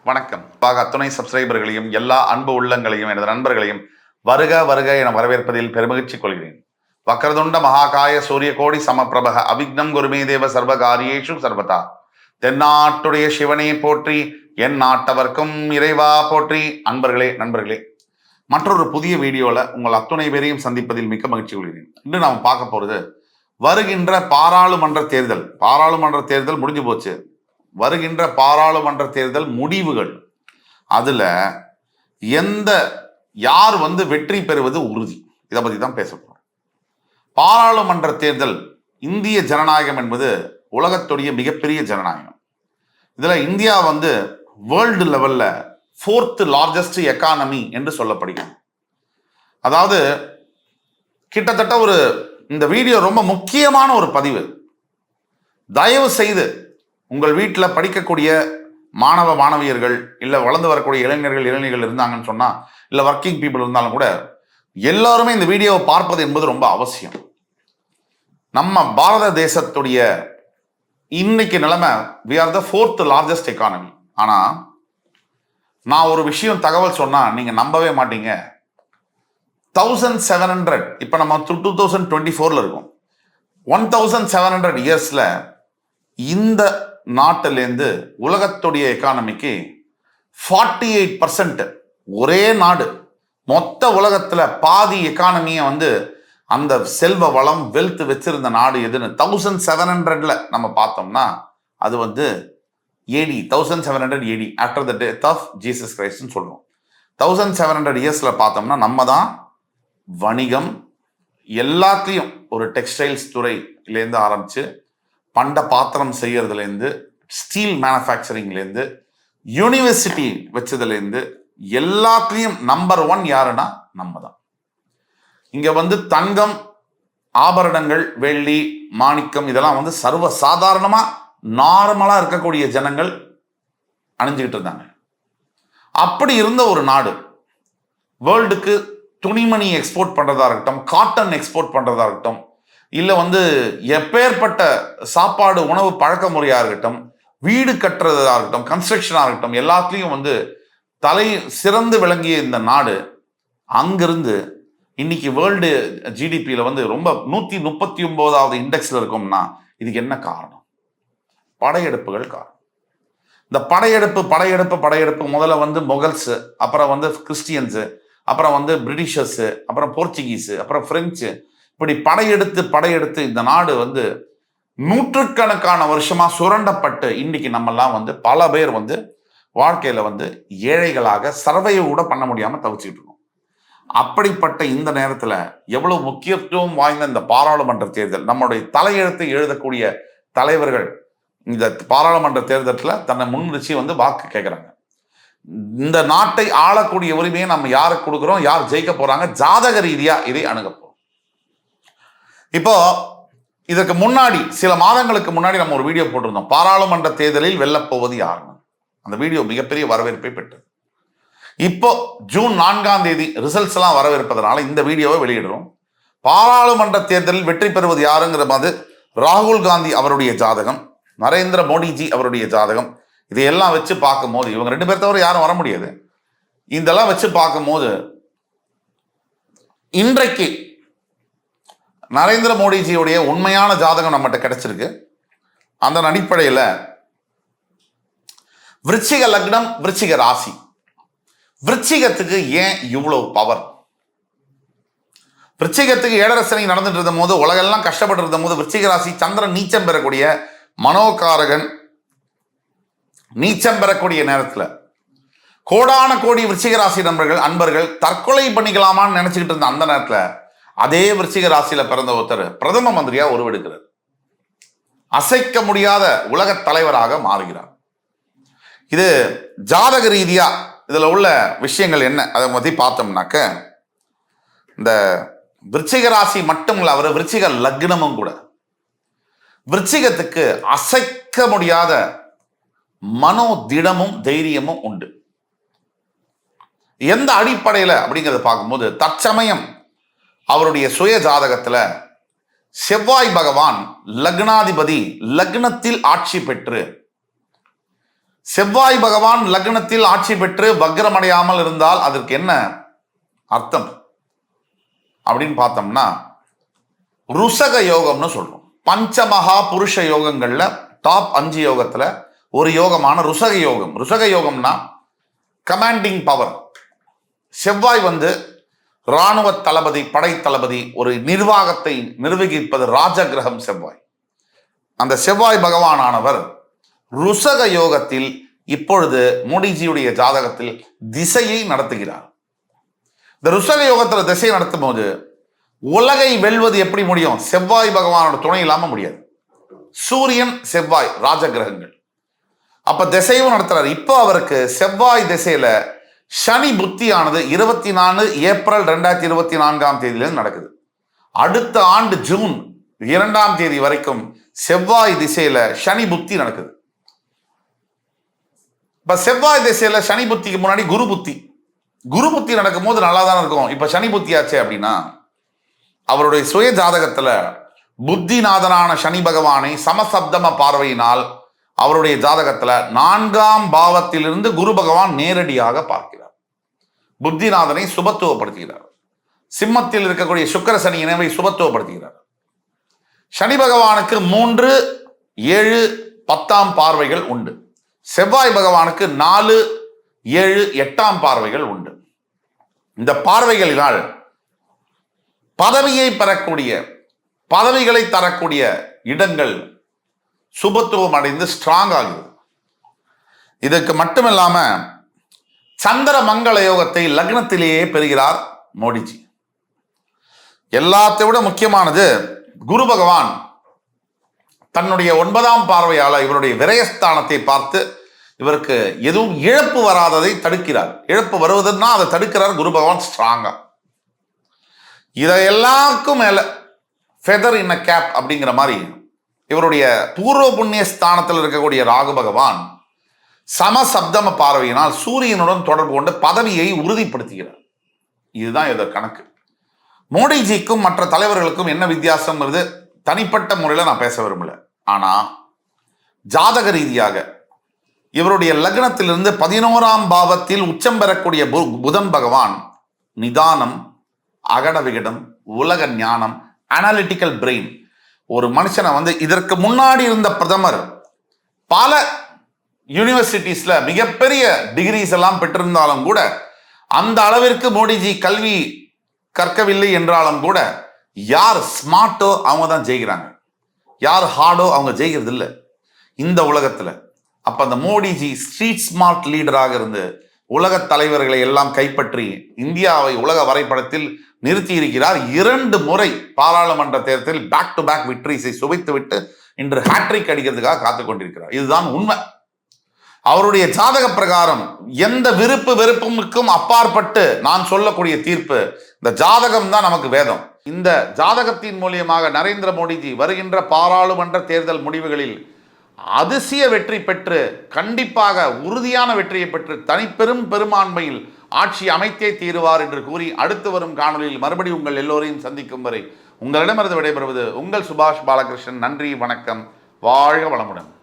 வணக்கம். அத்துணை சப்ஸ்கிரைபர்களையும் எல்லா அன்பு உள்ளங்களையும் எனது நண்பர்களையும் வருக வருக என வரவேற்பதில் பெருமகிழ்ச்சி கொள்கிறேன். வக்ரதுண்ட மகாகாய சூரிய கோடி சமப்பிரபக அவிக்னம் குருமே தேவ சர்வகாரியேஷு சர்வதா. தென்னாட்டுடைய சிவனே போற்றி, என் நாட்டவர்க்கும் இறைவா போற்றி. அன்பர்களே, நண்பர்களே, மற்றொரு புதிய வீடியோல உங்கள் அத்துணை பேரையும் சந்திப்பதில் மிக்க மகிழ்ச்சி கொள்கிறேன். இன்று நாம் பார்க்க போறது வருகின்ற பாராளுமன்ற தேர்தல். பாராளுமன்ற தேர்தல் முடிஞ்சு போச்சு. வருகின்ற பாராளுமன்ற தேர்தல் முடிவுகள், அதுல யார் வெற்றி பெறுவது உறுதி, இதை பத்தி தான் பேச போறோம். பாராளுமன்ற தேர்தல், இந்திய ஜனநாயகம் என்பது உலகத்துடைய மிகப்பெரிய ஜனநாயகம். இதுல இந்தியா வேர்ல்டு லெவல்ல 4th லார்ஜஸ்ட் எக்கானமி என்று சொல்லப்படுகிறது. அதாவது கிட்டத்தட்ட இந்த வீடியோ ரொம்ப முக்கியமான ஒரு பதிவு. தயவு செய்து உங்கள் வீட்டில் படிக்கக்கூடிய மாணவ மாணவியர்கள், இல்லை வளர்ந்து வரக்கூடிய இளைஞர்கள் இருந்தாங்கன்னு சொன்னா, இல்லை ஒர்க்கிங் பீப்புள் இருந்தாலும் கூட எல்லாருமே இந்த வீடியோவை பார்ப்பது என்பது ரொம்ப அவசியம். நம்ம பாரத தேசத்துடைய இன்னைக்கு நிலைமை, we are the 4th largest economy. ஆனா நான் ஒரு விஷயம் தகவல் சொன்னா நீங்க நம்பவே மாட்டீங்க. 1700, இப்ப நம்ம 2024 இருக்கோம். 1700 இயர்ஸ்ல இந்த நாட்டிலேருந்து உலகத்துடைய எக்கானமிக்கு 48%, ஒரே நாடு மொத்த உலகத்துல பாதி எக்கானமியை அந்த செல்வ வளம் வெல்த் வச்சிருந்த நாடு எதுன்னு 1700 நம்ம பார்த்தோம்னா அது AD 1700 AD, after the death of Jesus கிரைஸ்ட்னு சொல்றோம். 1700 இயர்ஸ்ல பார்த்தோம்னா நம்ம தான் வணிகம் எல்லாத்தையும், ஒரு டெக்ஸ்டைல்ஸ் துறையிலேருந்து ஆரம்பிச்சு பண்ட பாத்திரம் செய்யறதுலேருந்து, ஸ்டீல் மேனுஃபேக்சரிங்லேருந்து, யூனிவர்சிட்டி வச்சதுலேருந்து எல்லாத்துலேயும் நம்பர் 1 யாருன்னா நம்ம தான். இங்க தங்கம், ஆபரணங்கள், வெள்ளி, மாணிக்கம் இதெல்லாம் சர்வ சாதாரணமா நார்மலா இருக்கக்கூடிய ஜனங்கள் அணிஞ்சுக்கிட்டு இருந்தாங்க. அப்படி இருந்த ஒரு நாடு வேர்ல்டுக்கு துணிமணி எக்ஸ்போர்ட் பண்றதா இருக்கட்டும், காட்டன் எக்ஸ்போர்ட் பண்றதா இருக்கட்டும், இல்லை எப்பேற்பட்ட சாப்பாடு உணவு பழக்க முறையாக இருக்கட்டும், வீடு கட்டுறதா இருக்கட்டும், கன்ஸ்ட்ரக்ஷனாக இருக்கட்டும், எல்லாத்துலேயும் தலை சிறந்து விளங்கிய இந்த நாடு அங்கிருந்து இன்னைக்கு வேர்ல்டு ஜிடிபியில் ரொம்ப 139வது இண்டெக்ஸில் இருக்கோம்னா இதுக்கு என்ன காரணம்? படையெடுப்புகள் காரணம். இந்த படையெடுப்பு முதல்ல மொகல்ஸு, அப்புறம் கிறிஸ்டியன்ஸு, அப்புறம் பிரிட்டிஷர்ஸு, அப்புறம் போர்ச்சுகீஸு, அப்புறம் பிரெஞ்சு, இப்படி படையெடுத்து இந்த நாடு நூற்றுக்கணக்கான வருஷமா சுரண்டப்பட்டு இன்னைக்கு நம்மெல்லாம் பல பேர் வாழ்க்கையில ஏழைகளாக சர்வையை கூட பண்ண முடியாம தவிச்சுக்கிட்டு இருக்கோம். அப்படிப்பட்ட இந்த நேரத்துல எவ்வளவு முக்கியத்துவம் வாய்ந்த இந்த பாராளுமன்ற தேர்தல், நம்முடைய தலையெழுத்தை எழுதக்கூடிய தலைவர்கள் இந்த பாராளுமன்ற தேர்தலில் தன்னை முன்னிறுத்தி வாக்கு கேட்கிறாங்க. இந்த நாட்டை ஆளக்கூடிய உரிமையை நம்ம யாருக்கு கொடுக்குறோம், யார் ஜெயிக்க போறாங்க, ஜாதக ரீதியா இதை அணுகப்போம். இப்போ இதற்கு முன்னாடி சில மாதங்களுக்கு முன்னாடி நம்ம ஒரு வீடியோ போட்டிருந்தோம், பாராளுமன்ற தேர்தலில் வெல்லப்போவது யாருன்னு. அந்த வீடியோ மிகப்பெரிய வரவேற்பை பெற்றது. இப்போ ஜூன் 4ஆம் தேதி ரிசல்ட்ஸ் எல்லாம் வரவேற்பதனால இந்த வீடியோவை வெளியிடுறோம். பாராளுமன்ற தேர்தலில் வெற்றி பெறுவது யாருங்கிற மாதிரி ராகுல் காந்தி அவருடைய ஜாதகம், நரேந்திர மோடிஜி அவருடைய ஜாதகம், இதையெல்லாம் வச்சு பார்க்கும்போது இவங்க 2 பேர் தவிர யாரும் வர முடியாது. இதெல்லாம் வச்சு பார்க்கும்போது இன்றைக்கு நரேந்திர மோடிஜியுடைய உண்மையான ஜாதகம் நம்மகிட்ட கிடைச்சிருக்கு. அந்த அடிப்படையில் விருச்சிக லக்னம், விருச்சிக ராசி. விருச்சிகத்துக்கு ஏன் இவ்வளவு பவர்? விருச்சிகத்துக்கு 7.5 சனி நடந்துட்டு இருந்த போது, உலகெல்லாம் கஷ்டப்பட்டு இருந்த போது, விருச்சிக ராசி சந்திரன் நீச்சம் பெறக்கூடிய மனோகாரகன் நீச்சம் பெறக்கூடிய நேரத்தில் கோடான கோடி விருச்சிக ராசி அன்பர்கள் தற்கொலை பண்ணிக்கலாமான்னு நினைச்சுக்கிட்டு இருந்த அந்த நேரத்தில் அதே விருச்சிக ராசியில பிறந்த ஒருத்தர் பிரதம மந்திரியா உருவெடுக்கிறார். அசைக்க முடியாத உலக தலைவராக மாறுகிறார். இது ஜாதக ரீதியா இதுல உள்ள விஷயங்கள் என்ன அதை பத்தி பார்த்தோம்னாக்க, இந்த விருச்சிக ராசி மட்டும் இல்ல, அவர் விருச்சிக லக்னமும் கூட. விருச்சிகத்துக்கு அசைக்க முடியாத மனோ திடமும் தைரியமும் உண்டு. எந்த அடிப்படையில் அப்படிங்கிறத பார்க்கும்போது, தற்சமயம் அவருடைய சுய ஜாதகத்துல செவ்வாய் பகவான் லக்னாதிபதி லக்னத்தில் ஆட்சி பெற்று செவ்வாய் பகவான் லக்னத்தில் ஆட்சி பெற்று வக்ரமடையாமல் இருந்தால் அதற்கு என்ன அர்த்தம் அப்படின்னு பார்த்தோம்னா ருசக யோகம்னு சொல்றோம். பஞ்சமகா புருஷ யோகங்கள்ல டாப் 5 யோகத்துல ஒரு யோகமான ருசக யோகம். ருசக யோகம்னா கமாண்டிங் பவர். செவ்வாய் இராணுவ தளபதி, படை தளபதி, ஒரு நிர்வாகத்தை நிர்வகிப்பது ராஜகிரகம் செவ்வாய். அந்த செவ்வாய் பகவானானவர் ருசக யோகத்தில் இப்பொழுது மோடிஜியுடைய ஜாதகத்தில் திசையை நடத்துகிறார். இந்த ருசக யோகத்துல திசை நடத்தும் போது உலகை வெல்வது எப்படி முடியும்? செவ்வாய் பகவானோட துணை இல்லாம முடியாது. சூரியன் செவ்வாய் ராஜகிரகங்கள். அப்ப திசையும் நடத்துறாரு. இப்போ அவருக்கு செவ்வாய் திசையில சனி புத்தியானது 24 ஏப்ரல் 2024 நடக்குது. அடுத்த ஆண்டு ஜூன் 2 வரைக்கும் செவ்வாய் திசையில சனி புத்தி நடக்குது. இப்ப செவ்வாய் திசையில சனி புத்திக்கு முன்னாடி குரு புத்தி. குரு புத்தி நடக்கும் போது நல்லா தான் இருக்கும். இப்ப சனி புத்தி ஆச்சு அப்படின்னா அவருடைய சுய ஜாதகத்துல புத்திநாதனான சனி பகவானை சமசப்தம பார்வையினால் அவருடைய ஜாதகத்துல 4ஆம் பாவத்திலிருந்து குரு பகவான் நேரடியாக பார்க்கிறார். புத்திநாதனை சுபத்துவப்படுத்துகிறார். சிம்மத்தில் இருக்கக்கூடிய சுக்கிர சனி இணைவை சுபத்துவப்படுத்துகிறார். சனி பகவானுக்கு 3, 7, 10ஆம் பார்வைகள் உண்டு. செவ்வாய் பகவானுக்கு 4, 7, 8ஆம் பார்வைகள் உண்டு. இந்த பார்வைகளினால் பதவியை பெறக்கூடிய, பதவிகளை தரக்கூடிய இடங்கள் சுபத்துவம் அடைந்து ஸ்ட்ராங் ஆகுது. இதற்கு மட்டுமில்லாம சந்திர மங்கள யோகத்தை லக்னத்திலேயே பெறுகிறார் மோடிஜி. எல்லாத்தை விட முக்கியமானது குரு பகவான் தன்னுடைய 9ஆம் பார்வையால இவருடைய விரயஸ்தானத்தை பார்த்து இவருக்கு எதுவும் இழப்பு வராததை தடுக்கிறார். இழப்பு வருவதுன்னா அதை தடுக்கிறார் குரு பகவான் ஸ்ட்ராங்கா. இதை எல்லாருக்கும் மேல ஃபெதர் இன் அ கேப் அப்படிங்கிற மாதிரி இவருடைய பூர்வ புண்ணிய ஸ்தானத்தில் இருக்கக்கூடிய ராகு பகவான் சமசப்தம பார்வையினால் சூரியனுடன் தொடர்பு கொண்டு பதவியை உறுதிப்படுத்துகிறார். இதுதான் இதோ கணக்கு. மோடிஜிக்கும் மற்ற தலைவர்களுக்கும் என்ன வித்தியாசம் வருது தனிப்பட்ட முறையில் நான் பேச விரும்பல. ஆனா ஜாதக ரீதியாக இவருடைய லக்னத்திலிருந்து 11ஆம் பாவத்தில் உச்சம் பெறக்கூடிய புதன் பகவான் நிதானம், அகட விகடம், உலக ஞானம், அனாலிட்டிக்கல் பிரெயின். ஒரு மனுஷனை இதற்கு முன்னாடி இருந்த பிரதமர் பல யூனிவர்சிட்டிஸ்ல மிகப்பெரிய டிகிரிஸ் எல்லாம் பெற்றிருந்தாலும் கூட அந்த அளவிற்கு மோடிஜி கல்வி கற்கவில்லை என்றாலும் கூட யார் ஸ்மார்ட்டோ அவங்க தான் ஜெயிக்கிறாங்க, யார் ஹார்டோ அவங்க ஜெயிக்கிறது இல்லை இந்த உலகத்துல. அப்ப அந்த மோடிஜி ஸ்ட்ரீட் ஸ்மார்ட் லீடராக இருந்து உலக தலைவர்களை எல்லாம் கைப்பற்றி இந்தியாவை உலக வரைபடத்தில் நிறுத்தி இருக்கிறார். 2 முறை பாராளுமன்ற தேர்தலில் பேக் டு பேக் விக்டரிஸை சுவைத்து விட்டு இன்று ஹேட்ரிக் அடிக்கிறதுக்காக காத்துக் கொண்டிருக்கிறார். இதுதான் உண்மை. அவருடைய ஜாதக பிரகாரம் எந்த விருப்பு வெறுப்புக்கும் அப்பாற்பட்டு நான் சொல்லக்கூடிய தீர்ப்பு, இந்த ஜாதகம் தான் நமக்கு வேதம். இந்த ஜாதகத்தின் மூலியமாக நரேந்திர மோடிஜி வருகின்ற பாராளுமன்ற தேர்தல் முடிவுகளில் அதிசய வெற்றி பெற்று, கண்டிப்பாக உறுதியான வெற்றியை பெற்று தனிப்பெரும் பெரும்பான்மையில் ஆட்சி அமைத்தே தீருவார் என்று கூறி அடுத்து வரும் காணொலியில் மறுபடியும் உங்கள் எல்லோரையும் சந்திக்கும் வரை உங்களிடமிருந்து விடைபெறுவது உங்கள் சுபாஷ் பாலகிருஷ்ணன். நன்றி, வணக்கம், வாழ்க வளமுடன்.